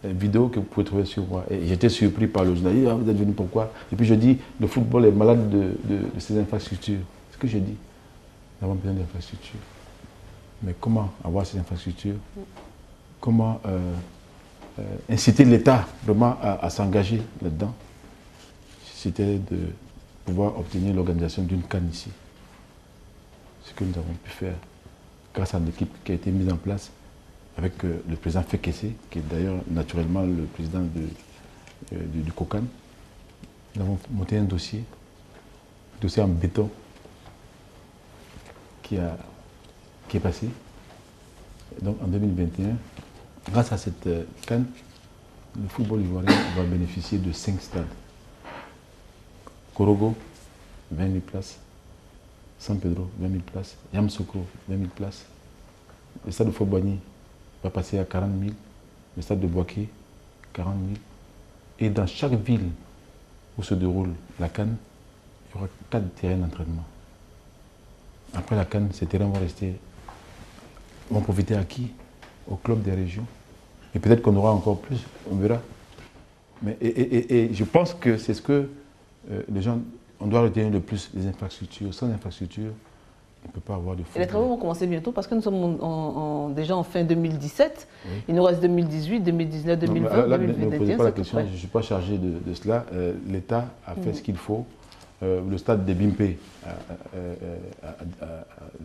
vidéos que vous pouvez trouver sur moi. Et j'étais surpris par le journaliste. Ah, vous êtes venu pourquoi? Et puis je dis, le football est malade de ses infrastructures. C'est ce que je dis. Nous avons besoin d'infrastructures. Mais comment avoir ces infrastructures? Comment inciter l'État vraiment à s'engager là-dedans? C'était de pouvoir obtenir l'organisation d'une CAN ici. Ce que nous avons pu faire grâce à l'équipe qui a été mise en place avec le président Fekese, qui est d'ailleurs naturellement le président du COCAN. Nous avons monté un dossier en béton qui est passé. Et donc en 2021, grâce à cette CAN, le football ivoirien va bénéficier de 5 stades. Korogo, 20 000 places. San Pedro, 20 000 places. Yamoussoukro, 20 000 places. le stade de Fort-Boigny va passer à 40 000, le stade de Boaké, 40 000. Et dans chaque ville où se déroule la CAN, il y aura 4 terrains d'entraînement. Après la CAN, ces terrains vont profiter à qui? Au club des régions. Et peut-être qu'on aura encore plus, on verra. Mais, et je pense que c'est ce que les gens, on doit retenir le plus, les infrastructures. Sans infrastructure, on ne peut pas avoir de football. Et les travaux vont commencer bientôt parce que nous sommes déjà en fin 2017. Oui. Il nous reste 2018, 2019, 2020, là, 2021. Ne posez pas la question, je ne suis pas chargé de cela. L'État a fait ce qu'il faut. Le stade des Bimpe,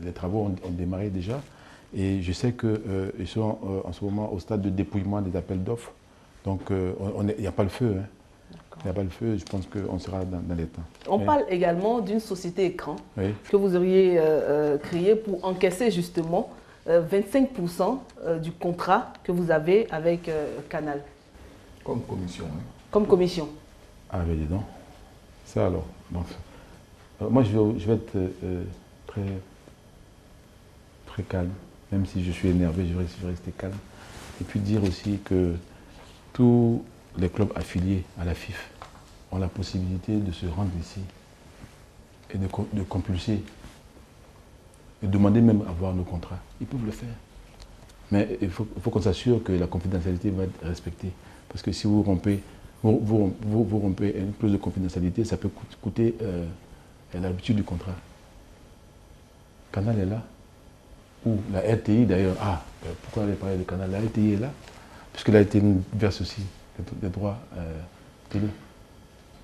les travaux ont démarré déjà. Et je sais qu'ils sont en ce moment au stade de dépouillement des appels d'offres. Donc il n'y a pas le feu. Hein. Il n'y a pas le feu, je pense qu'on sera dans les temps. On parle également d'une société écran que vous auriez créée pour encaisser justement 25% du contrat que vous avez avec Canal. Comme commission. Hein. Comme commission. Ah, mais dis donc. Ça alors. Donc, moi, je vais être très calme. Même si je suis énervé, je vais rester calme. Et puis dire aussi que tous les clubs affiliés à la FIF ont la possibilité de se rendre ici et de compulser, et demander même à voir nos contrats. Ils peuvent le faire. Mais il faut qu'on s'assure que la confidentialité va être respectée. Parce que si vous rompez, vous rompez une clause de confidentialité, ça peut coûter l'habitude du contrat. Canal est là. Ou la RTI d'ailleurs, pourquoi on avait parlé de Canal? La RTI est là, puisque la RTI nous verse aussi des droits télé.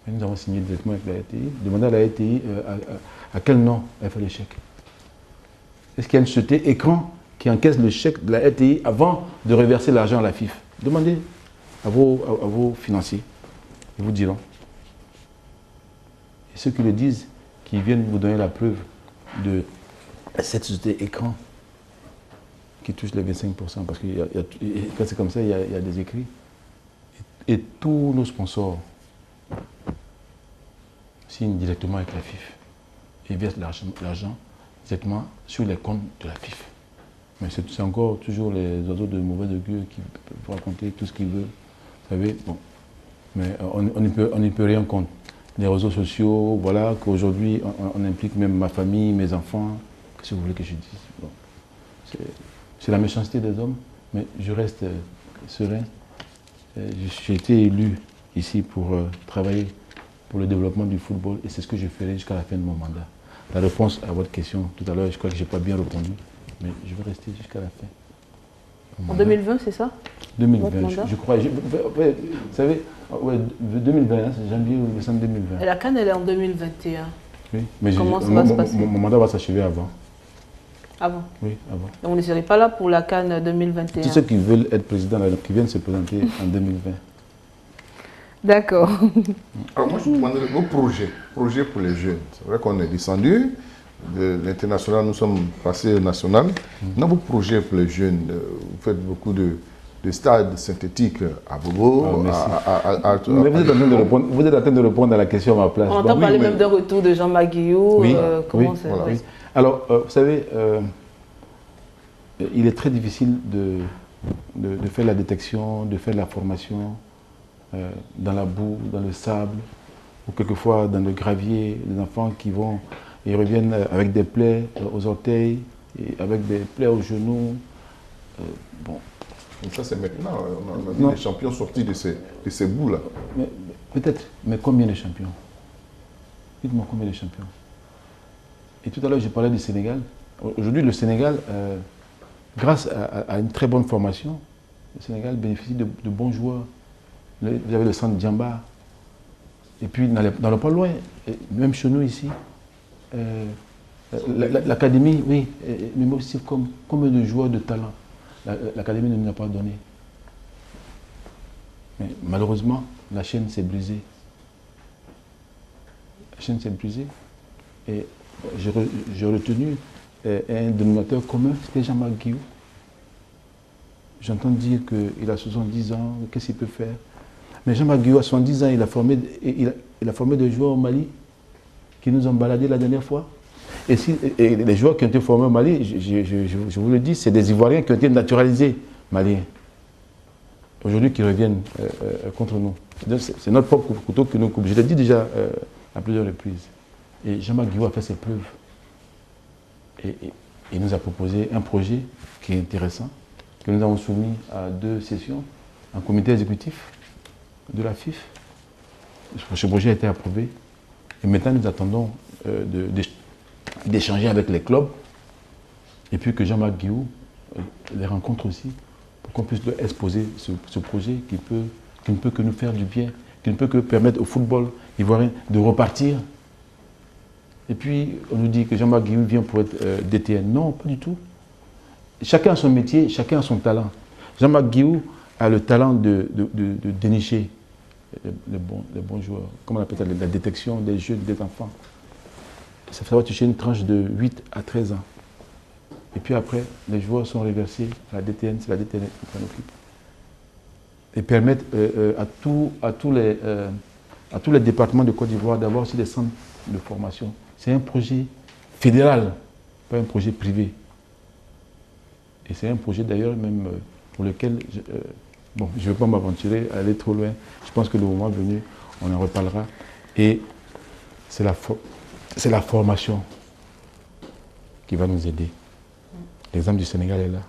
Mais nous avons signé directement avec la RTI. Demandez à la RTI à quel nom elle fait le chèque. Est-ce qu'il y a une société écran qui encaisse le chèque de la RTI avant de reverser l'argent à la FIF? Demandez à vos financiers, ils vous diront. Et ceux qui le disent, qui viennent vous donner la preuve de cette société écran qui touche les 25%, parce que quand c'est comme ça, il y a des écrits. Et tous nos sponsors signent directement avec la FIF et versent l'argent directement sur les comptes de la FIF. Mais c'est encore toujours les oiseaux de mauvais augure qui peuvent raconter tout ce qu'ils veulent. Vous savez, bon. Mais on n'y peut rien contre. Les réseaux sociaux, voilà, qu'aujourd'hui on implique même ma famille, mes enfants. Qu'est-ce que vous voulez que je dise? Bon. C'est la méchanceté des hommes, mais je reste serein. J'ai été élu ici pour travailler pour le développement du football et c'est ce que je ferai jusqu'à la fin de mon mandat. La réponse à votre question, tout à l'heure, je crois que je n'ai pas bien répondu, mais je vais rester jusqu'à la fin. En 2020, c'est ça? 2020, je crois. Vous savez, 2020, c'est janvier ou décembre 2020. Et la CAN, elle est en 2021. Oui, mais comment ça va se passer? Mon mandat va s'achever avant. Avant? Oui, avant. Donc vous ne serez pas là pour la CAN 2021? Tous ceux qui veulent être président, qui viennent se présenter en 2020. D'accord. Alors moi, je vous demanderais vos projets pour les jeunes. C'est vrai qu'on est descendu de l'international, nous sommes passés au national. Dans vos projets pour les jeunes, vous faites beaucoup de stades synthétiques à Bobo, mais vous êtes en train de répondre à la question à ma place. On entend parler même d'un retour de Jean-Marc Guillou. Oui, comment c'est? Voilà. Oui. Alors, vous savez, il est très difficile de faire la détection, de faire la formation dans la boue, dans le sable, ou quelquefois dans le gravier, les enfants qui vont, ils reviennent avec des plaies aux orteils, et avec des plaies aux genoux. Bon. Donc ça c'est maintenant, on a vu des champions sortis de ces bouts-là. Peut-être, mais combien de champions? Dites-moi combien de champions? Et tout à l'heure, j'ai parlé du Sénégal. Aujourd'hui, le Sénégal, grâce à une très bonne formation, le Sénégal bénéficie de bons joueurs. Vous avez le centre Djamba. Et puis, dans le pas loin, même chez nous ici, l'académie, oui, mais aussi combien de joueurs de talent l'académie ne nous a pas donné. Mais malheureusement, la chaîne s'est brisée. La chaîne s'est brisée. Et j'ai retenu un dénominateur commun, c'était Jean-Marc Guillou. J'entends dire qu'il a 70 ans, qu'est-ce qu'il peut faire? Mais Jean-Marc Guillou, à 70 ans, il a formé des joueurs au Mali qui nous ont baladés la dernière fois. Et les joueurs qui ont été formés au Mali, je vous le dis, c'est des Ivoiriens qui ont été naturalisés maliens. Aujourd'hui, qui reviennent contre nous. C'est notre propre couteau qui nous coupe. Je l'ai dit déjà à plusieurs reprises. Et Jean-Marc Guillou a fait ses preuves. Et il nous a proposé un projet qui est intéressant, que nous avons soumis à 2 sessions, un comité exécutif de la FIF. Ce projet a été approuvé. Et maintenant, nous attendons d'échanger avec les clubs. Et puis que Jean-Marc Guillou les rencontre aussi, pour qu'on puisse leur exposer ce projet qui ne peut que nous faire du bien, qui ne peut que permettre au football ivoirien de repartir. Et puis, on nous dit que Jean-Marc Guillou vient pour être DTN. Non, pas du tout. Chacun a son métier, chacun a son talent. Jean-Marc Guillou a le talent de dénicher les bons joueurs. Comment on appelle ça? La détection des jeunes, des enfants. Ça va toucher une tranche de 8 à 13 ans. Et puis après, les joueurs sont reversés à la DTN, c'est la DTN qui s'en occupe. Et permettent à tous les départements de Côte d'Ivoire d'avoir aussi des centres de formation. C'est un projet fédéral, pas un projet privé. Et c'est un projet d'ailleurs même pour lequel, bon, je ne vais pas m'aventurer à aller trop loin. Je pense que le moment venu, on en reparlera. Et c'est la formation qui va nous aider. L'exemple du Sénégal est là.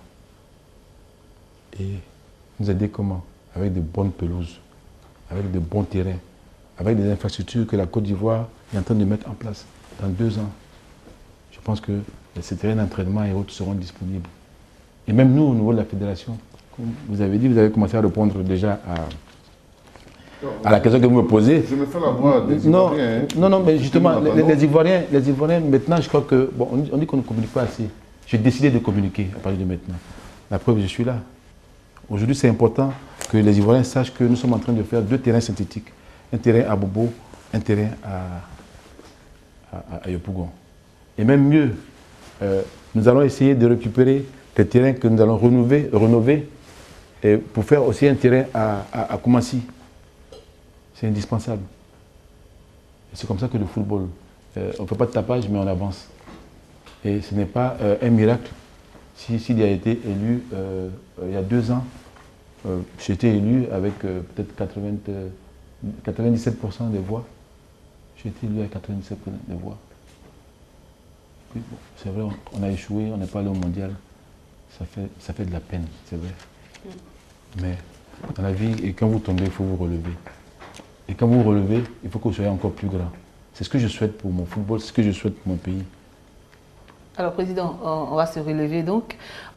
Et nous aider comment? Avec de bonnes pelouses, avec de bons terrains, avec des infrastructures que la Côte d'Ivoire est en train de mettre en place. Dans 2 ans, je pense que ces terrains d'entraînement et autres seront disponibles. Et même nous, au niveau de la fédération, comme vous avez dit, vous avez commencé à répondre déjà à la question que vous me posez. Je me fais la voix des Ivoiriens. Non, mais justement, les Ivoiriens, maintenant, je crois que, bon, on dit qu'on ne communique pas assez. J'ai décidé de communiquer à partir de maintenant. La preuve, je suis là. Aujourd'hui, c'est important que les Ivoiriens sachent que nous sommes en train de faire 2 terrains synthétiques. Un terrain à Bobo, un terrain à Yopougon. Et même mieux, nous allons essayer de récupérer les terrains que nous allons rénover et pour faire aussi un terrain à Koumassi. C'est indispensable. C'est comme ça que le football, on ne fait pas de tapage, mais on avance. Et ce n'est pas un miracle. S'il a été élu il y a 2 ans, j'ai été élu avec peut-être 97% des voix. J'ai été élu avec 97% des voix. Bon, c'est vrai, on a échoué, on n'est pas allé au mondial. Ça fait de la peine, c'est vrai. Mais dans la vie, et quand vous tombez, il faut vous relever. Et quand vous vous relevez, il faut que vous soyez encore plus grand. C'est ce que je souhaite pour mon football, c'est ce que je souhaite pour mon pays. Alors, Président, on va se relever donc.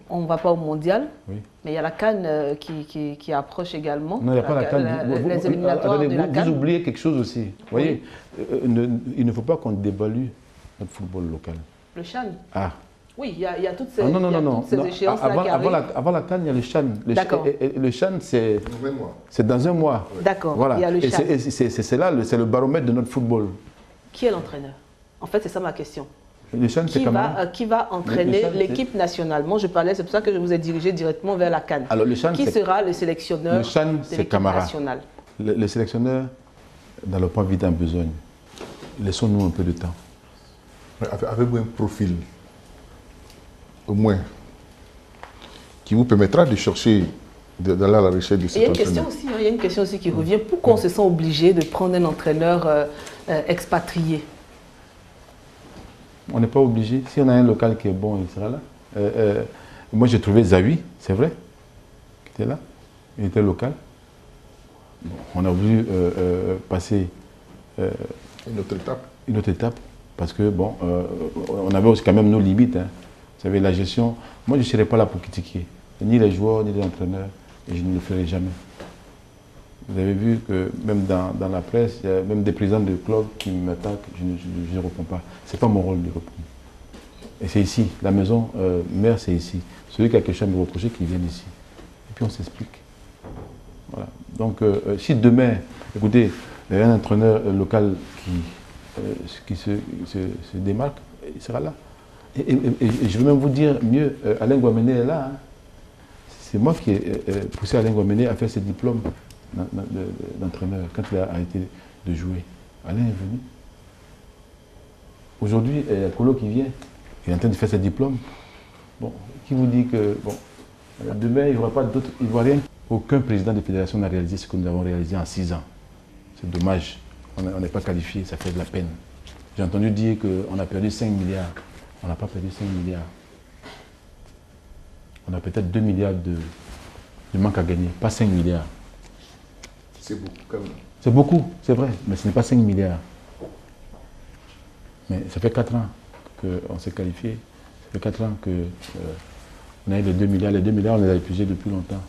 On ne va pas au mondial, oui. Mais il y a la CAN qui approche également. Non, il n'y a pas la CAN. Les éliminatoires de la CAN. Vous oubliez quelque chose aussi. Vous voyez, il ne faut pas qu'on dévalue notre football local. Le CHAN. Ah. Oui, il y a toutes ces, ces échéances-là qui arrivent. Avant la CAN, il y a le CHAN. D'accord. Le CHAN, c'est dans un mois. D'accord, voilà. Il y a le CHAN. C'est là, c'est le baromètre de notre football. Qui est l'entraîneur? En fait, c'est ça ma question. Le CHAN, qui va entraîner l'équipe nationale? Moi, je parlais, c'est pour ça que je vous ai dirigé directement vers la CAN. Alors, le CHAN, qui sera le sélectionneur le CHAN, de l'équipe nationale? Le sélectionneur, n'allons pas vite en besogne. Laissons-nous un peu de temps. Avez-vous un profil, au moins, qui vous permettra de chercher, d'aller à la recherche de cet entraîneur? Il y a une question aussi qui revient. Pourquoi on se sent obligé de prendre un entraîneur expatrié? On n'est pas obligé. Si on a un local qui est bon, il sera là. Moi, j'ai trouvé Zawi, c'est vrai, qui était là. Il était local. Bon, on a voulu passer une autre étape. Parce que, bon, on avait aussi quand même nos limites. Hein. Vous savez, la gestion, moi, je ne serais pas là pour critiquer. Ni les joueurs, ni les entraîneurs. Et je ne le ferai jamais. Vous avez vu que même dans la presse, il y a même des présidents de clubs qui m'attaquent, je ne réponds pas. Ce n'est pas mon rôle de répondre. Et c'est ici, la maison mère, c'est ici. Celui qui a quelque chose à me reprocher, qu'il vienne ici. Et puis on s'explique. Voilà. Donc, si demain, écoutez, il y a un entraîneur local qui se démarque, il sera là. Et je vais même vous dire mieux, Alain Guamené est là. Hein. C'est moi qui ai poussé Alain Guamené à faire ses diplômes d'entraîneur quand il a arrêté de jouer. Alain est venu. Aujourd'hui, il y a Kolo qui vient, il est en train de faire ses diplômes. Bon, qui vous dit que bon, demain, il n'y aura pas d'autres Ivoiriens? Aucun président de fédération n'a réalisé ce que nous avons réalisé en 6 ans. C'est dommage. On n'est pas qualifié, ça fait de la peine. J'ai entendu dire qu'on a perdu 5 milliards. On n'a pas perdu 5 milliards. On a peut-être 2 milliards de manque à gagner, pas 5 milliards. C'est beaucoup quand même. C'est beaucoup, c'est vrai, mais ce n'est pas 5 milliards. Mais ça fait 4 ans qu'on s'est qualifié. Ça fait 4 ans qu'on a eu les 2 milliards. Les 2 milliards, on les a épuisés depuis longtemps.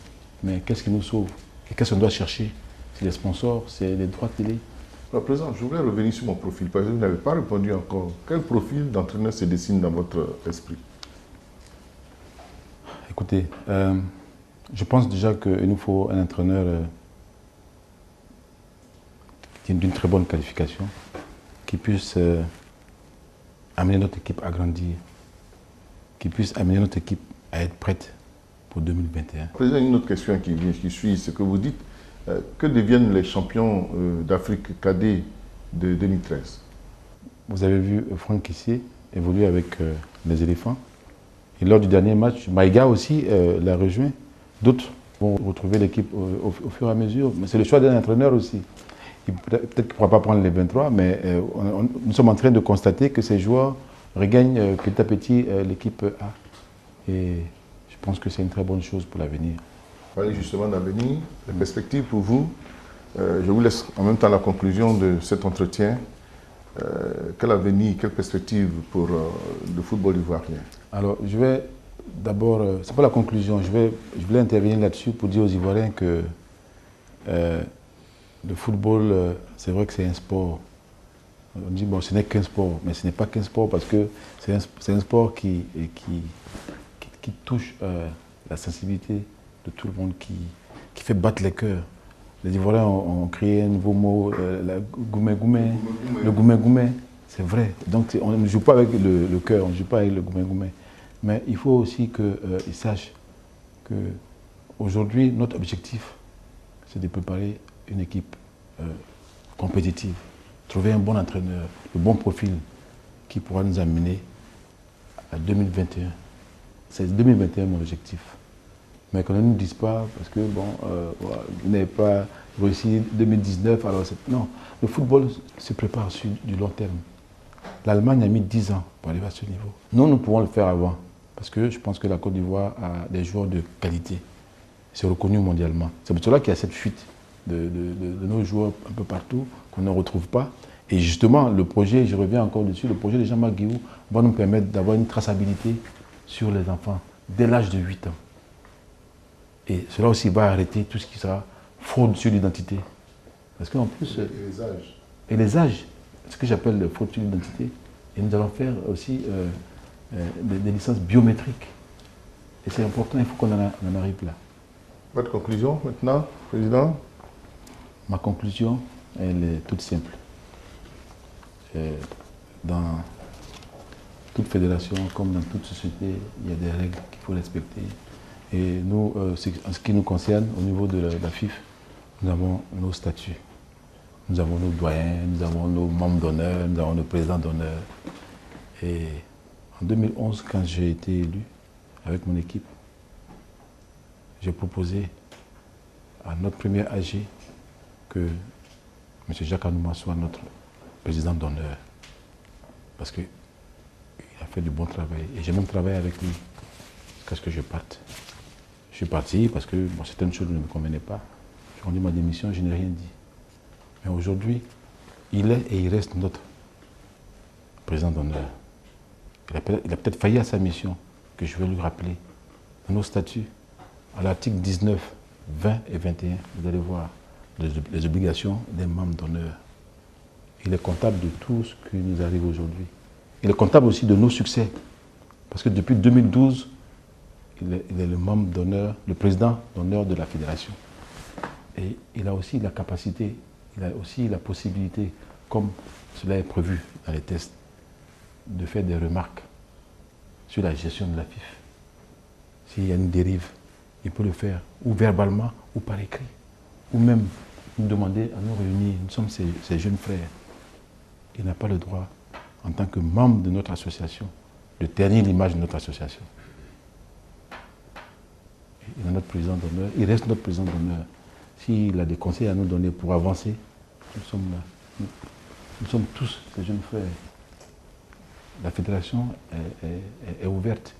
Mais qu'est-ce qui nous sauve? Et qu'est-ce qu'on doit chercher? C'est les sponsors, c'est les droits télé. Alors, Président, je voudrais revenir sur mon profil, parce que vous n'avez pas répondu encore. Quel profil d'entraîneur se dessine dans votre esprit? Écoutez, je pense déjà qu'il nous faut un entraîneur d'une très bonne qualification, qui puisse amener notre équipe à grandir, qui puisse amener notre équipe à être prête pour 2021. Président, une autre question qui suit ce que vous dites. Que deviennent les champions d'Afrique cadet de 2013? Vous avez vu Franck Kessié évoluer avec les éléphants. Et lors du dernier match, Maïga aussi l'a rejoint. D'autres vont retrouver l'équipe au fur et à mesure. Mais c'est le choix d'un entraîneur aussi. Peut-être qu'il ne pourra pas prendre les 23, mais nous sommes en train de constater que ces joueurs regagnent petit à petit l'équipe A. Et je pense que c'est une très bonne chose pour l'avenir. Parlez justement d'avenir, les perspectives pour vous. Je vous laisse en même temps la conclusion de cet entretien. Quel avenir, quelle perspective pour le football ivoirien? Alors, je vais d'abord, c'est pas la conclusion, je voulais intervenir là-dessus pour dire aux Ivoiriens que le football, c'est vrai que c'est un sport. On dit, bon, ce n'est qu'un sport, mais ce n'est pas qu'un sport parce que c'est un sport qui touche la sensibilité de tout le monde, qui fait battre les cœurs. Les Ivoiriens ont créé un nouveau mot, le goumé-goumé. C'est vrai. Donc on ne joue pas avec le cœur, on ne joue pas avec le goumé-goumé. Mais il faut aussi qu'ils sachent qu'aujourd'hui, notre objectif, c'est de préparer une équipe compétitive. Trouver un bon entraîneur, le bon profil qui pourra nous amener à 2021. C'est 2021 mon objectif. Mais qu'on ne nous dise pas, parce que bon, vous n'avez pas réussi 2019, alors non. Le football se prépare sur du long terme. L'Allemagne a mis 10 ans pour arriver à ce niveau. Nous pouvons le faire avant, parce que je pense que la Côte d'Ivoire a des joueurs de qualité. C'est reconnu mondialement. C'est pour cela qu'il y a cette fuite de nos joueurs un peu partout, qu'on ne retrouve pas. Et justement, le projet, je reviens encore dessus, le projet de Jean-Marc Guillou va nous permettre d'avoir une traçabilité sur les enfants dès l'âge de 8 ans. Et cela aussi va arrêter tout ce qui sera fraude sur l'identité. Parce qu'en plus... Et les âges. Et les âges, ce que j'appelle la fraude sur l'identité. Et nous allons faire aussi des licences biométriques. Et c'est important, il faut qu'on en arrive là. Votre conclusion maintenant, Président? Ma conclusion, elle est toute simple. Dans toute fédération, comme dans toute société, il y a des règles qu'il faut respecter. Et nous, en ce qui nous concerne, au niveau de la FIF, nous avons nos statuts. Nous avons nos doyens, nous avons nos membres d'honneur, nous avons nos présidents d'honneur. Et en 2011, quand j'ai été élu avec mon équipe, j'ai proposé à notre premier AG que M. Jacques Anouma soit notre président d'honneur. Parce qu'il a fait du bon travail. Et j'ai même travaillé avec lui jusqu'à ce que je parte. Je suis parti parce que bon, certaines choses ne me convenaient pas. J'ai rendu ma démission, je n'ai rien dit. Mais aujourd'hui, il est et il reste notre président d'honneur. Il a peut-être failli à sa mission, que je vais lui rappeler. Dans nos statuts, à l'article 19, 20 et 21, vous allez voir les obligations des membres d'honneur. Il est comptable de tout ce qui nous arrive aujourd'hui. Il est comptable aussi de nos succès. Parce que depuis 2012, il est le membre d'honneur, le président d'honneur de la fédération. Et il a aussi la capacité, il a aussi la possibilité, comme cela est prévu dans les tests, de faire des remarques sur la gestion de la FIF. S'il y a une dérive, il peut le faire, ou verbalement, ou par écrit. Ou même nous demander à nous réunir, nous sommes ses jeunes frères. Il n'a pas le droit en tant que membre de notre association, de ternir l'image de notre association. Il est notre président d'honneur, il reste notre président d'honneur. S'il a des conseils à nous donner pour avancer, nous sommes là. Nous sommes tous des jeunes frères. La fédération est ouverte.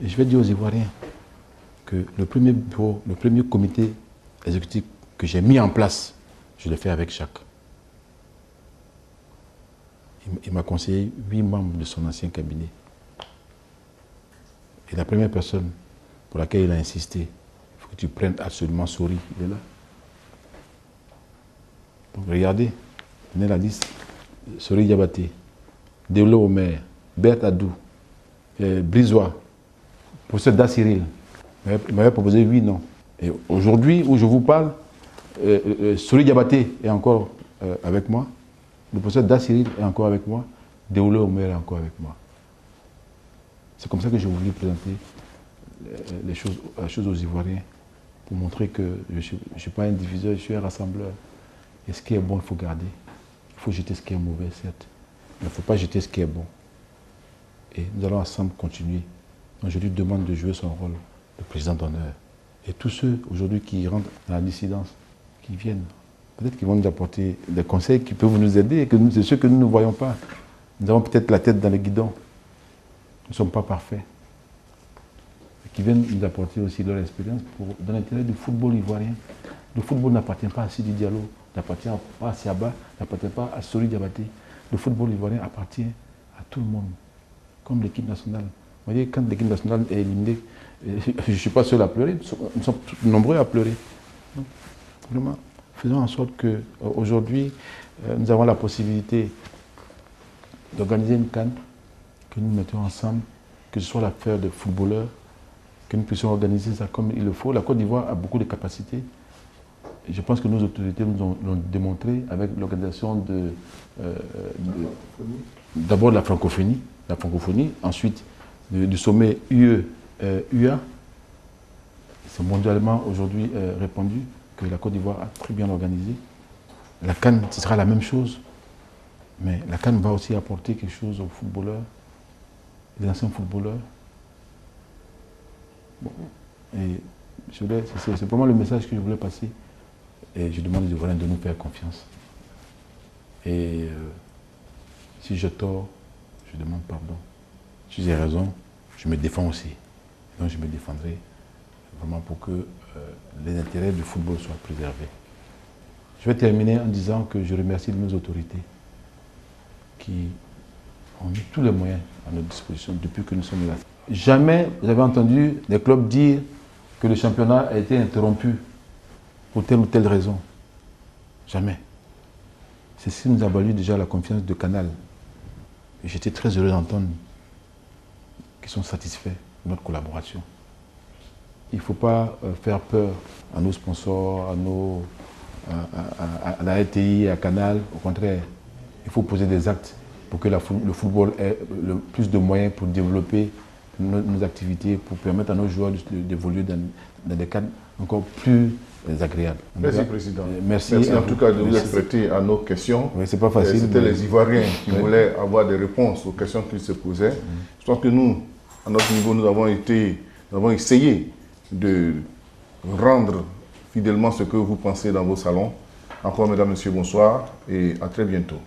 Et je vais dire aux Ivoiriens que le premier bureau, le premier comité exécutif que j'ai mis en place, je l'ai fait avec Jacques. Il m'a conseillé 8 membres de son ancien cabinet. Et la première personne pour laquelle il a insisté, il faut que tu prennes absolument Sori, il est là. Donc regardez, prenez la liste. Sori Diabaté, Déolo Omer, Bert Adou, Brizois, professeur Da Cyril. Il m'avait proposé 8 noms. Et aujourd'hui, où je vous parle, Sori Diabaté est encore avec moi. Le professeur Da Cyril est encore avec moi. Déolo Omer est encore avec moi. C'est comme ça que je voulais présenter les choses aux Ivoiriens, pour montrer que je ne suis pas un diviseur, je suis un rassembleur. Et ce qui est bon, il faut garder. Il faut jeter ce qui est mauvais, certes. Mais il ne faut pas jeter ce qui est bon. Et nous allons ensemble continuer. Donc je lui demande de jouer son rôle de président d'honneur. Et tous ceux aujourd'hui qui rentrent dans la dissidence, qui viennent, peut-être qu'ils vont nous apporter des conseils qui peuvent nous aider, et c'est ceux que nous ne voyons pas. Nous avons peut-être la tête dans le guidon. Nous ne sommes pas parfaits. Et qui viennent nous apporter aussi leur expérience dans l'intérêt du football ivoirien. Le football n'appartient pas à Sidi Diallo, n'appartient pas à Siaba, n'appartient pas à Sori Diabaté. Le football ivoirien appartient à tout le monde, comme l'équipe nationale. Vous voyez, quand l'équipe nationale est éliminée, je ne suis pas seul à pleurer, nous sommes nombreux à pleurer. Donc, vraiment, faisons en sorte qu'aujourd'hui, nous avons la possibilité d'organiser une CAN, que nous mettons ensemble, que ce soit l'affaire de footballeurs, que nous puissions organiser ça comme il le faut. La Côte d'Ivoire a beaucoup de capacités. Et je pense que nos autorités nous l'ont démontré avec l'organisation d'abord de la francophonie, ensuite du sommet UE-UA. C'est mondialement aujourd'hui répandu que la Côte d'Ivoire a très bien organisé. La CAN, ce sera la même chose, mais la CAN va aussi apporter quelque chose aux footballeurs, les anciens footballeurs. Bon. Et c'est vraiment le message que je voulais passer. Et je demande aux Ivoiriens de nous faire confiance. Et si je tort, je demande pardon. Si j'ai raison, je me défends aussi. Donc je me défendrai vraiment pour que les intérêts du football soient préservés. Je vais terminer en disant que je remercie nos autorités qui ont mis tous les moyens à notre disposition depuis que nous sommes là. Jamais vous avez entendu des clubs dire que le championnat a été interrompu pour telle ou telle raison. Jamais. C'est ce qui nous a valu déjà la confiance de Canal. Et j'étais très heureux d'entendre qu'ils sont satisfaits de notre collaboration. Il ne faut pas faire peur à nos sponsors, à la RTI, à Canal. Au contraire, il faut poser des actes pour que le football ait le plus de moyens pour développer nos activités, pour permettre à nos joueurs d'évoluer dans des cadres encore plus agréables. Merci, Président. Merci en tout cas de vous être prêté à nos questions. Oui, c'est pas facile. C'était les Ivoiriens qui voulaient avoir des réponses aux questions qu'ils se posaient. Je pense que nous, à notre niveau, nous avons essayé de rendre fidèlement ce que vous pensez dans vos salons. Encore, mesdames, messieurs, bonsoir et à très bientôt.